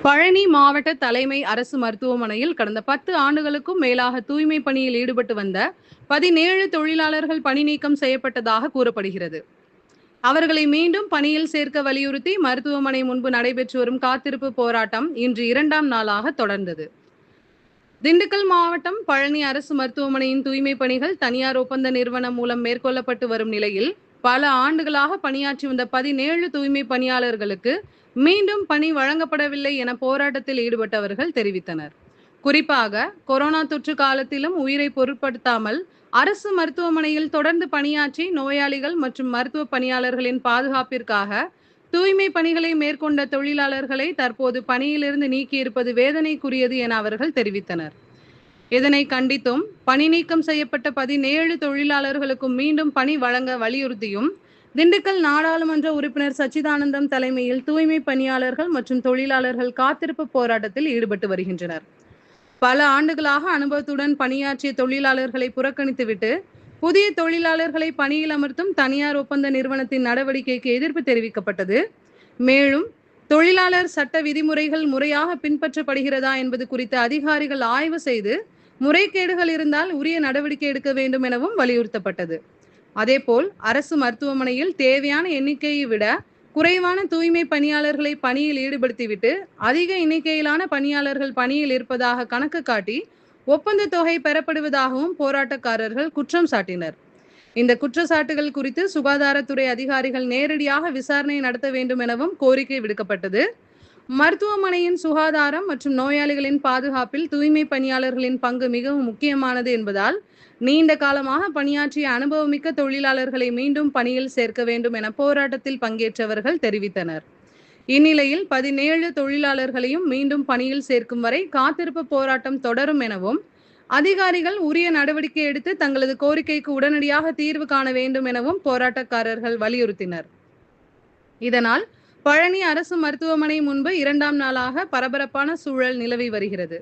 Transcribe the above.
பழனி மாவட்ட தலைமை அரசு மருத்துவமனையில் கடந்த 10 ஆண்டுகளுக்கும் மேலாக தூய்மை பணியில் ஈடுபட்டு வந்த 17 தொழிலாளர்கள் பணி நீக்கம் செய்யப்பட்டதாக கூறப்படுகிறது. அவர்களை மீண்டும் பணியில் சேர்க்க வலியுறுத்தி மருத்துவமனை முன்பு நடைபெற்று வரும் காத்திருப்பு போராட்டம் இன்று 2ஆம் நாளாக தொடர்ந்தது. திண்டுக்கல் மாவட்டம் பழனி அரசு மருத்துவமனையின் தூய்மை பணிகள் தனியார் ஒப்பந்த நிறுவனம் மூலம் மேற்கொள்ளப்பட்டு வரும் நிலையில் பல ஆண்டுகளாக பணியாற்றி வந்த 17 தூய்மை பணியாளர்களுக்கு மீண்டும் பணி வழங்கப்படவில்லை என போராட்டத்தில் ஈடுபட்டவர்கள் தெரிவித்தனர். குறிப்பாக கொரோனா தொற்று காலத்திலும் உயிரை பொருட்படுத்தாமல் அரசு மருத்துவமனையில் தொடர்ந்து பணியாற்றி நோயாளிகள் மற்றும் மருத்துவ பணியாளர்களின் பாதுகாப்பிற்காக தூய்மை பணிகளை மேற்கொண்ட தொழிலாளர்களை தற்போது பணியிலிருந்து நீக்கியிருப்பது வேதனைக்குரியது என அவர்கள் தெரிவித்தனர். இதனை கண்டித்தும் பணி நீக்கம் செய்யப்பட்ட 17 தொழிலாளர்களுக்கும் மீண்டும் பணி வழங்க வலியுறுத்தியும் திண்டுக்கல் நாடாளுமன்ற உறுப்பினர் சச்சிதானந்தம் தலைமையில் தூய்மை பணியாளர்கள் மற்றும் தொழிலாளர்கள் காத்திருப்பு போராட்டத்தில் ஈடுபட்டு வருகின்றனர். பல ஆண்டுகளாக அனுபவத்துடன் பணியாற்றிய தொழிலாளர்களை புறக்கணித்துவிட்டு புதிய தொழிலாளர்களை பணியில் அமர்த்தும் தனியார் ஒப்பந்த நிறுவனத்தின் நடவடிக்கைக்கு எதிர்ப்பு தெரிவிக்கப்பட்டது. மேலும் தொழிலாளர் சட்ட விதிமுறைகள் முறையாக பின்பற்றப்படுகிறதா என்பது குறித்து அதிகாரிகள் ஆய்வு செய்து முறைகேடுகள் இருந்தால் உரிய நடவடிக்கை எடுக்க வேண்டும் எனவும் வலியுறுத்தப்பட்டது. அதேபோல் அரசு மருத்துவமனையில் தேவையான எண்ணிக்கையை விட குறைவான தூய்மை பணியாளர்களை பணியில் ஈடுபடுத்திவிட்டு அதிக எண்ணிக்கையிலான பணியாளர்கள் பணியில் இருப்பதாக கணக்கு காட்டி ஒப்பந்த தொகை பெறப்படுவதாகவும் போராட்டக்காரர்கள் குற்றம் சாட்டினர். இந்த குற்றச்சாட்டுகள் குறித்து சுகாதாரத்துறை அதிகாரிகள் நேரடியாக விசாரணை நடத்த வேண்டும் எனவும் கோரிக்கை விடுக்கப்பட்டது. மருத்துவமனையின் சுகாதாரம் மற்றும் நோயாளிகளின் பாதுகாப்பில் தூய்மை பணியாளர்களின் பங்கு மிகவும் முக்கியமானது என்பதால் நீண்ட காலமாக பணியாற்றிய அனுபவமிக்க தொழிலாளர்களை மீண்டும் பணியில் சேர்க்க வேண்டும் என போராட்டத்தில் பங்கேற்றவர்கள் தெரிவித்தனர். இந்நிலையில் 17 தொழிலாளர்களையும் மீண்டும் பணியில் சேர்க்கும் வரை காத்திருப்பு போராட்டம் தொடரும் எனவும் அதிகாரிகள் உரிய நடவடிக்கை எடுத்து தங்களது கோரிக்கைக்கு உடனடியாக தீர்வு காண வேண்டும் எனவும் போராட்டக்காரர்கள் வலியுறுத்தினர். இதனால் பழனி அரசு மருத்துவமனை முன்பு 2ஆம் நாளாக பரபரப்பான சூழல் நிலவி வருகிறது.